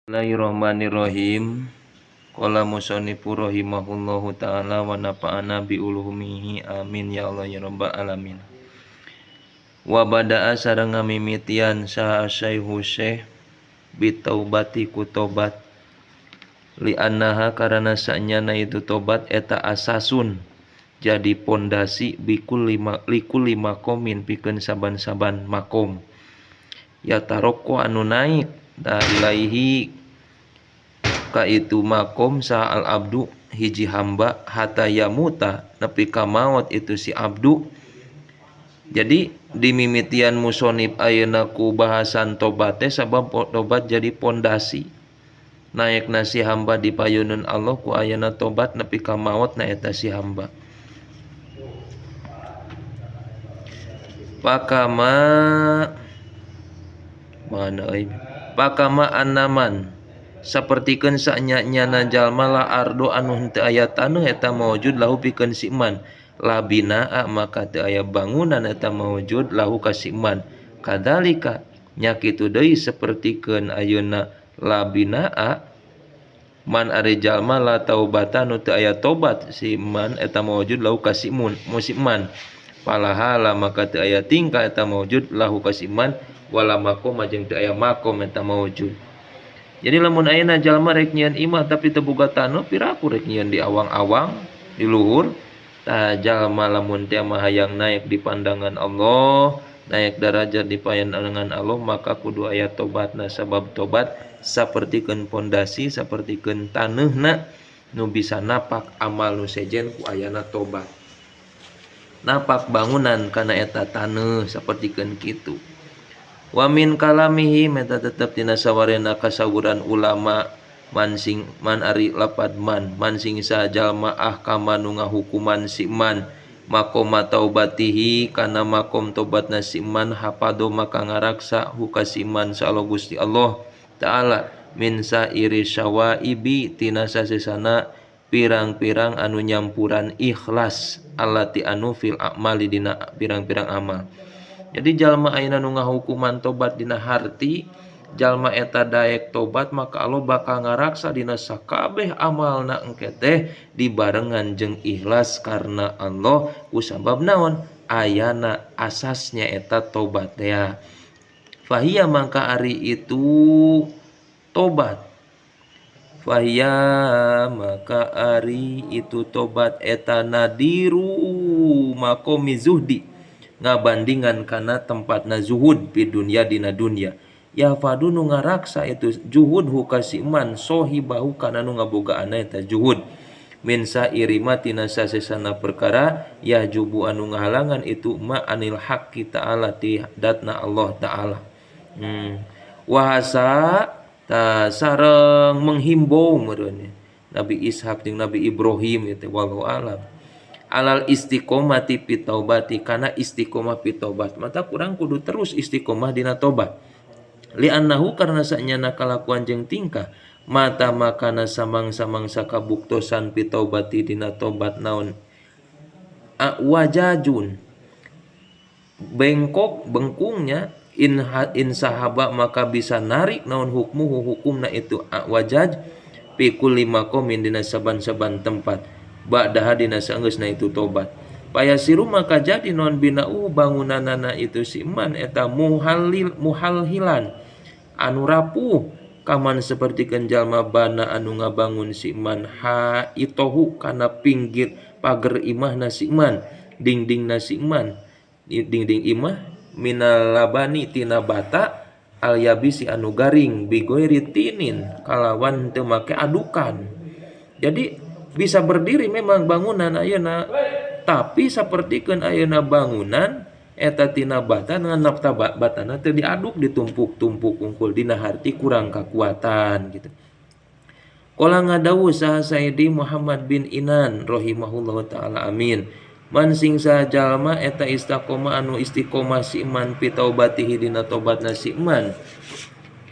Bismillahirrahmanirrahim. Qala musannifu rahimahullahu ta'ala wa nafa'ana bi ulumihi amin ya Allah ya rabbal alamin. Wa bada'a sareng ngamimitian saha Syaihu Syekh bitaubati ku tobat li annaha karana sanyana itu tobat eta asasun jadi pondasi likul lima komin pikeun saban-saban makom ya taroko anu naik da ilaihi ka itu makom sa al abdu hiji hamba hatta yamuta nepi ka maut itu si abdu. Jadi dimimitian musonib ayeuna ku bahasan tobat teh sabab tobat jadi pondasi naikna si hamba di payeuneun Allah ku ayeuna tobat nepi ka maut na eta si hamba. Pakama anaman sapertikeun sanyanyana jalma la ardo anu henteu aya taneuh eta maujud lahu pikeun si iman labinaa maka teu aya bangunan eta maujud lahu ka si iman kadalika nya kitu deui sapertikeun ayeuna labinaa man ari jalma la taubatan teu aya tobat si iman eta maujud lahu ka si iman palahala maka teu aya tingkah eta maujud lahu ka si iman wala makom jeung teu aya makom eta maujud. Jadi lamun ayeuna jalma rek nyieun imah tapi teu boga taneuh piraku rek nyieun di awang-awang di luhur tah jalma lamun teh mah hayang naik di pandangan Allah naik derajat di pandangan Allah maka kudu aya tobatna sabab tobat sapertikeun pondasi sapertikeun taneuhna nu bisa napak amal nu sejen ku ayana tobat napak bangunan kana eta taneuh sapertikeun kitu. Wa min kalamihi meta tetep tina sawarena kasawuran ulama man ari lapad man sing sajalma ahkama nu ngahukuman si man makoma taubatihi kana makom tobatna si man hafado maka ngaraksa huka si man sa Allah Gusti Allah taala min sairi syawaibi tina sasesana pirang-pirang anu nyampuran ikhlas allati anu fil a'mali dina pirang-pirang amal. Jadi jalma ayeuna nu ngahukuman tobat dina harti jalma eta daek tobat maka Allah bakal ngaraksa dina sakabeh amalna engke teh dibarengan jeung ikhlas karena Allah kusabab naon ayana asasnya eta tobat ya. Fahiya mangka ari itu tobat maka ari itu tobat eta nadiru makomi zuhdi ngabandingan kana tempatna zuhud di dunia dina dunia ya fadu nu ngaraksa itu zuhud huka si iman sohibahu kana nu ngabogaana eta zuhud min sairima tina sasesana perkara ya jubu anu ngahalangan itu ma anil haqqi ta'ala ti datna Allah ta'ala. Wahasa ta sareng menghimbau meureun Nabi Ishaq jeung Nabi Ibrahim itu wallahu alam alal istiqomati fi taubati kana istiqomah fi taubat mata kurang kudu terus istiqomah dina tobat li annahu karna sanyana kalakuan jeung tingkah mata makana samang-samang sakabuktosan fi taubati dina tobat naon wajajun bengkungnya in sahaba maka bisa narik naon hukumna itu wajaj fi kulli maqamin dina saban-saban tempat ba'daha dina saenggeusna itu tobat payasiru maka jadi non binau bangunanana itu si iman eta muhalhilan anu rapuh kaman sapertikeun jalma bana anu ngabangun si iman ha itohu kana pinggir pager imahna si iman dingdingna si iman dingding imah minal labani tina bata al yabisi anu garing bigoiri tinin kalawan teu make adukan. Jadi bisa berdiri memang bangunan ayeuna tapi sapertikeun ayeuna bangunan eta tina bata ngan nafta batana teu diaduk ditumpuk-tumpuk unggul dina harti kurang kakuatan gitu. Qala ngadawuh saha Sayyidi Muhammad bin Inan rahimahullahu taala amin man sing sajalma eta istiqomah anu istiqomah si iman fi taubatihi dina tobatna si iman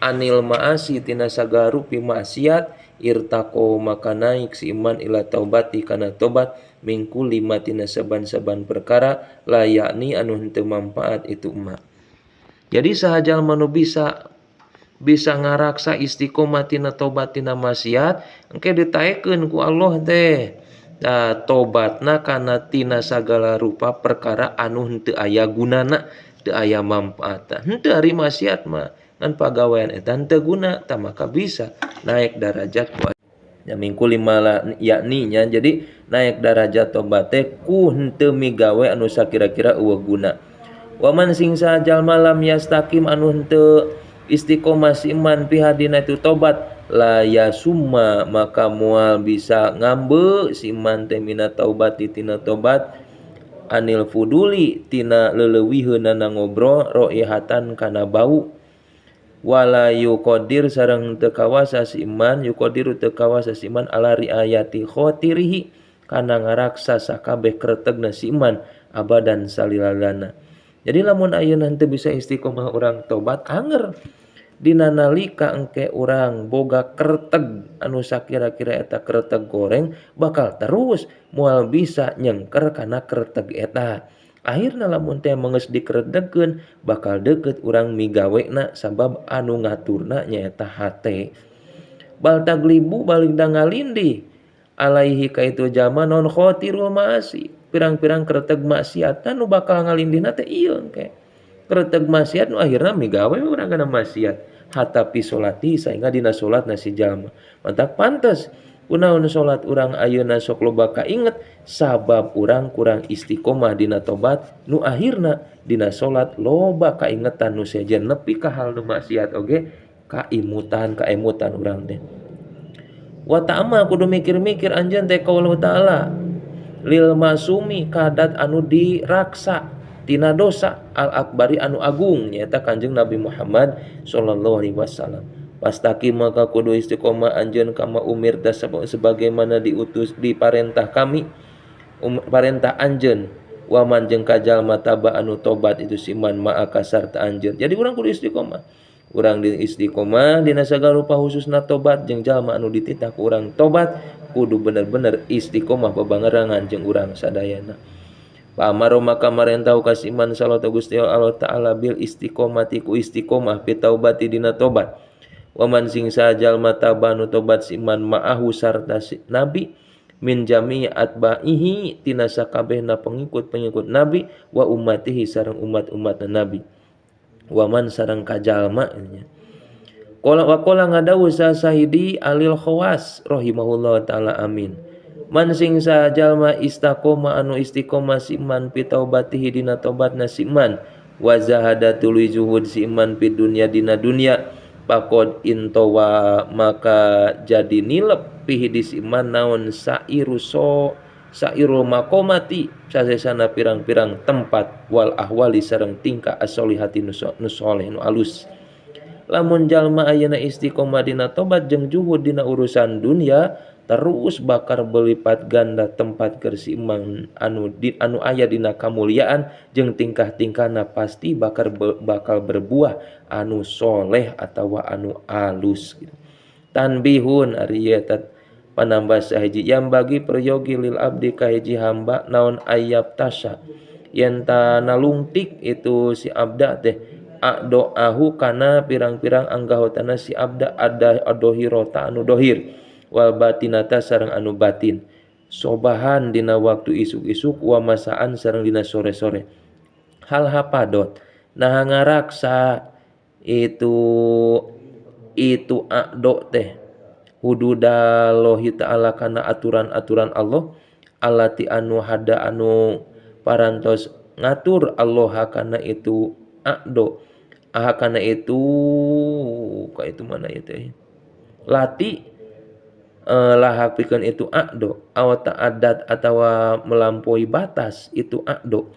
anil maasi tina sagaru pi maksiat irtaqo maka naik si iman ila taubati kana tobat mingku lima tina saban-saban perkara la yakni anu henteu manfaat itu emak. Jadi sahajal manu bisa bisa ngaraksa istiqomah tina tobat tina maksiat engke ditaekeun ku Allah teh tobatna kana tina sagala rupa perkara anu henteu aya gunana teu aya manfaatna henteu ari maksiat mah ngan pagawean eta henteu guna tah maka bisa naik derajat ku ya minggu lima yakni nya jadi naik derajat tobat teh ku henteu migawe anu sakira-kira eueuh guna waman sing jalma lam yastaqim anu henteu istiqomah si iman pihadina itu tobat la yasumma maka moal bisa ngambe si iman teh mina taubat tina tobat anil fuduli tina leuleuwiheunana ngobrol roihatan kana bau wala yuqadir sareng teu kawasa si iman yuqadiru teu kawasa si iman ala riayati khotirihi kana ngaraksa sakabeh kretegna si iman abadan salilalana. Jadi lamun ayeuna henteu bisa istiqomah urang tobat anger dina nalika engke urang boga kreteg anu sakira-kira eta kreteg goreng bakal terus moal bisa nyengker kana kreteg eta. Akhirna lamun teh mengeus dikretegkeun bakal deukeut urang migawena sabab anu ngaturna nyaeta hate. Bal taglibu balik dangalindi alaihi ka itu jalma non khotirul maasi pirang-pirang kreteg maksiat nu bakal ngalindina teh ieu engke kreteg maksiat nu akhirna migawe urang kana maksiat hatapi solati saengga dina salatna si jalma mantak pantes kunaon salat urang ayeuna sok loba kainget sabab urang kurang istiqomah dina tobat nu akhirna dina salat loba kaingetan nu sejen nepi ka hal nu maksiat oge kaemutan urang teh wa ta'ama kudu mikir-mikir anjeun teh qaulullah ta'ala lil masumi kadat anu diraksa tina dosa al akbari anu agung nyaeta Kanjeng Nabi Muhammad sallallahu alaihi wasallam pastaqim maka kudu istiqomah anjeun kama umirta sebagaimana diutus diparentah kami parentah anjeun waman jeung kajalma taba anu tobat itu siman ma'aka sarta anjeun jadi urang kudu istiqomah urang di istiqomah dina sagala rupa khususna tobat jeung jalma anu dititah ku urang tobat kudu bener-bener istiqomah bebangerangan jeung urang sadayana pamaro maka marentau kasiman salatu Gusti Allah taala bil istiqomati ku istiqomah fi taubati dina tobat waman sing sajalma tabanu tobat siman ma'ahu sarta si nabi min jami' atba'ihi tina sakabehna pengikut-pengikut nabi wa ummatihi sareng umat-umatna nabi waman sareng kajalma nya qala wa qala ngadawu sahidi alil khawas rahimahullah taala amin man sing sajalma istaqoma anu istiqomah si iman fi taubatihi dina tobatna si iman wa zahada tuluy zuhud si iman fi dunya dina dunya pakod intawa maka jadi nilep pihi di si iman naon sairul maqamati sasesana pirang-pirang tempat wal ahwali sareng tingkah as-solihati nu soleh nu alus lamun jalma ayeuna istiqomah dina tobat jeung juhud dina urusan dunia terus bakar berlipat ganda tempat keur si imang anu aya dina kamuliaan jeung tingkah-tingkahna pasti bakal berbuah anu soleh atawa anu alus gitu. Tanbihun ari eta panambah sahiji yang bagi peryogi lil abdi ka hiji hamba naon ayyab tasya yen ta nalungtik itu si abda teh doahu kana pirang-pirang anggahotana si abda ada adohirota anu dohir wal batinata sareng anu batin sobahan dina waktu isuk-isuk wa masaan sareng dina sore-sore hal hapadot nah ngaraksa itu ado teh hududallahi ta'ala kana aturan-aturan Allah allati anu hada anu parantos ngatur Allah kana itu ado kana itu ka itu mana ya teh lati lahapikeun itu ado aw ta'addat atawa melampaui batas itu ado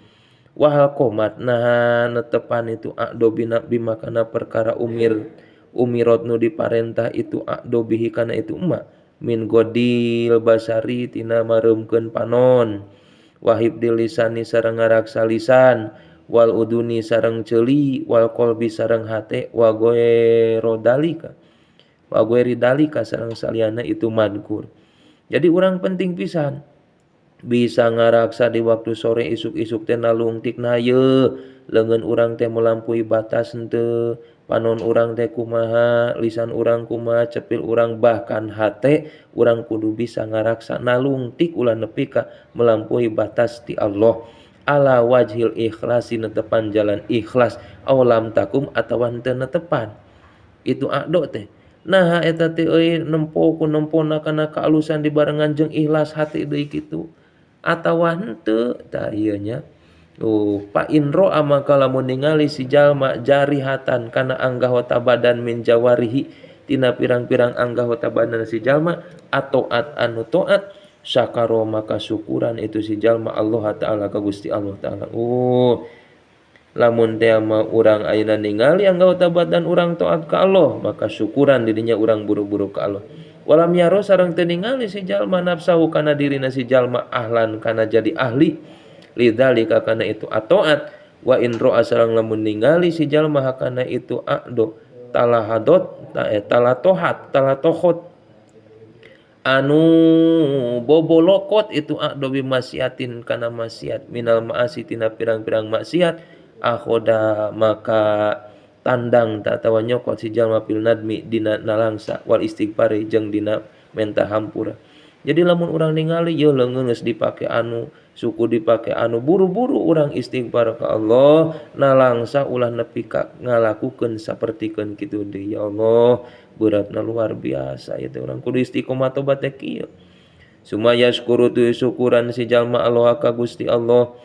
wahal qomat nah netepan itu ado bima kana perkara umirot nu diparentah itu ado bihi kana itu emak min godil basari tina mareumkeun panon wahib dilisani sareng ngaraksa lisan wal uduni sareng ceuli wal qalbi sareng hate wa goeri dalika sareng saliyana itu madkur jadi urang penting pisan bisa ngaraksa di waktu sore isuk-isuk teh nalungtik na ye leungeun urang teh melampaui batas henteu panon urang teh kumaha lisan urang kumaha cepil urang bahkan hate urang kudu bisa ngaraksa nalungtik ulah nepi ka melampaui batas ti Allah ala wajhil ikhlasi netepan jalan ikhlas awalam takum atawa henteu netepan itu ado teh nah eta teh euy nempo ku nempona kana kaalusan dibarengan jeung ikhlas hati deui kitu atawa henteu tah ieu nya Pak Indro maka lamun ningali si jalma jarihatan kana anggahota badan min jawarihi tina pirang-pirang anggahota badan si jalma atoat anu toat syakaro maka syukuran itu si jalma Allah taala ka Gusti Allah taala lamun teh urang ayeuna ningali anggota badan urang taat ka Allah maka syukuran dirinya urang buru-buru ka Allah walam yaro sareng teu ningali si jalma nafsahu kana dirina si jalma ahlan kana jadi ahli lidzalika kana itu atoat wa in ro'a sareng lamun ningali si jalma hakana itu ado talahadot talatohot anu bobolokot itu ado bimasiatin kana maksiat minal maasi tina pirang-pirang maksiat akhoda maka tandang tatawa nyokot si jalma fil nadmi dina nalangsa wal istighfari jeung dina menta hampura jadi lamun urang ningali ye leungeun geus dipake anu suku dipake anu buru-buru urang istighfar ka Allah nalangsa ulah nepi ka ngalakukeun sapertikeun kitu deui ya Allah beratna luar biasa ieu teh urang kudu istiqomah tobat teh kieu sumaya syukuru tu syukuran si jalma Allah ka Gusti Allah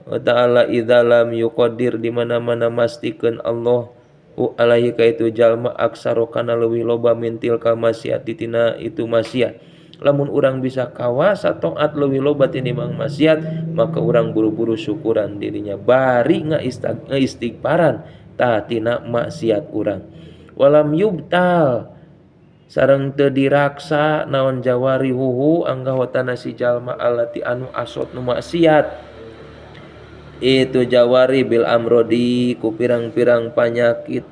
wa ta'ala idza lam yuqaddir di mana-mana mastikeun Allah alaihi ka itu jalma aksaro kana leuwih loba mintil ka maksiat tina itu maksiat lamun urang bisa kawasa taat leuwih loba tinimbang maksiat maka urang buru-buru syukuran dirinya bari istighfaran tah tina maksiat urang walam yubtal sareng teu diraksa naon jawari huhu anggahotana si jalma alati anu asot nu maksiat itu jawari bil amrodi ku pirang-pirang panyakit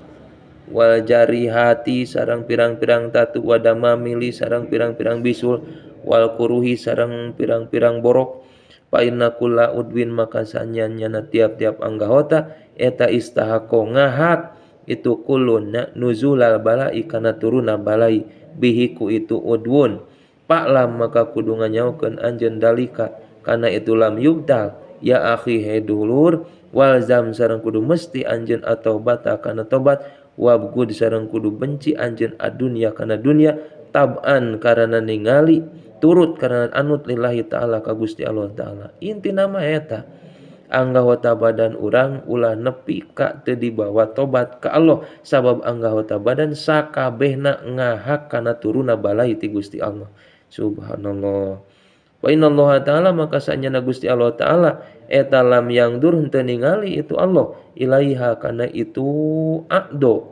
wal jari hati sareng pirang-pirang tatu wadama mili sareng pirang-pirang bisul wal kuruhi sareng pirang-pirang borok fa inna kulla udwin maka sanyana tiap-tiap anggahota eta istahaqo ngahak itu kulunna nuzulal balai kana turuna balai bihi ku itu udwun paklam maka kudu nganyaokeun anjeun dalika kana itu lam yubdal ya akhi he dulur walzam sareng kudu mesti anjeun atau bata kana tobat wabgud sareng kudu benci anjeun adunya kana dunya tab'an karana ningali turut karana anut lillahi taala ka Gusti Allah taala intina mah eta anggahota badan urang ulah nepi ka teu dibawa tobat ka Allah sabab anggahota badan sakabehna ngahak kana turuna balai ti Gusti Allah subhanallah wa innallaha ta'ala maka sanyana Gusti Allah taala eta lam yang dur henteu ningali itu Allah ilaiha kana itu aqdo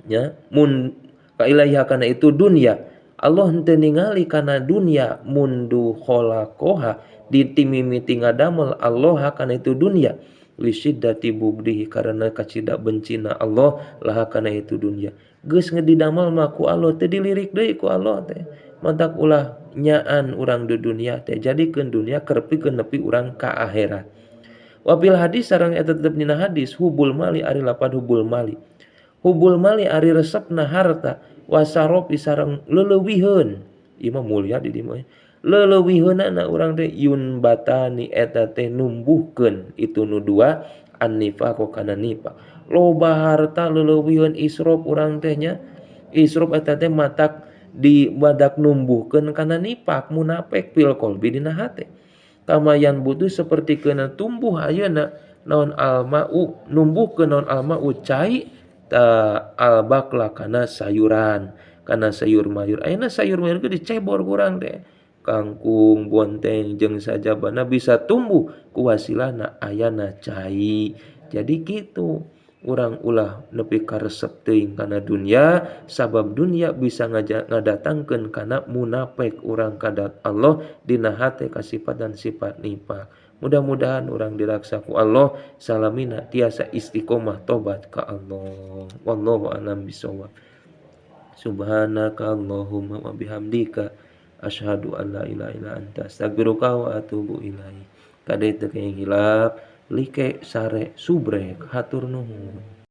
nya mun ka ilaiha kana itu dunya Allah henteu ningali kana dunya mundu khalaqoha di timimiti ngadamel Allah kana itu dunya lisiddati bugdihi karena kacida bencina Allah lah kana itu dunya geus ngedidamel mah ku Allah teu dilirik deui ku Allah teh matak ulah nyaan urang di dunia teh jadikeun dunia kerpikeun nepi urang ka akhirat wabil hadis sareng eta tetep dina hadis hubul mali ari lapan hubul mali ari resepna harta wasaropi sareng leulewiheun ieu mah mulia di dieu mah leulewiheunana urang teh yun batani eta teh numbuhkeun itu nu dua annifaq kana nifaq loba harta leulewiheun isrof urang teh nya isrof eta teh matak di badak numbuhkeun kana nifaq munafik fil qalbi dina hate kamayan butuh seperti kena tumbuh ayeuna naon almau numbuhkeun naon almau cai ta albakla kana sayuran kana sayur mayur ayeuna sayur mayur ge dicebor kurang teh kangkung bonteng jeung sajabana bisa tumbuh ku hasilana ayana cai jadi kitu urang ulah nepi ka resep teuing kana dunya sabab dunya bisa ngadatangkeun kana munafik urang kadat Allah dina hate ka sifat dan sifat nifaq mudah-mudahan urang diraksa ku Allah salamina tiasa istiqomah tobat ka Allah wallahu a'lam bishawab subhanaka Allahumma wa bihamdika Asyhadu an la ilaha illa anta astaghfiruka wa atubu ilaik. Kade teu kenging hilap, like sare subrek, hatur nuhun.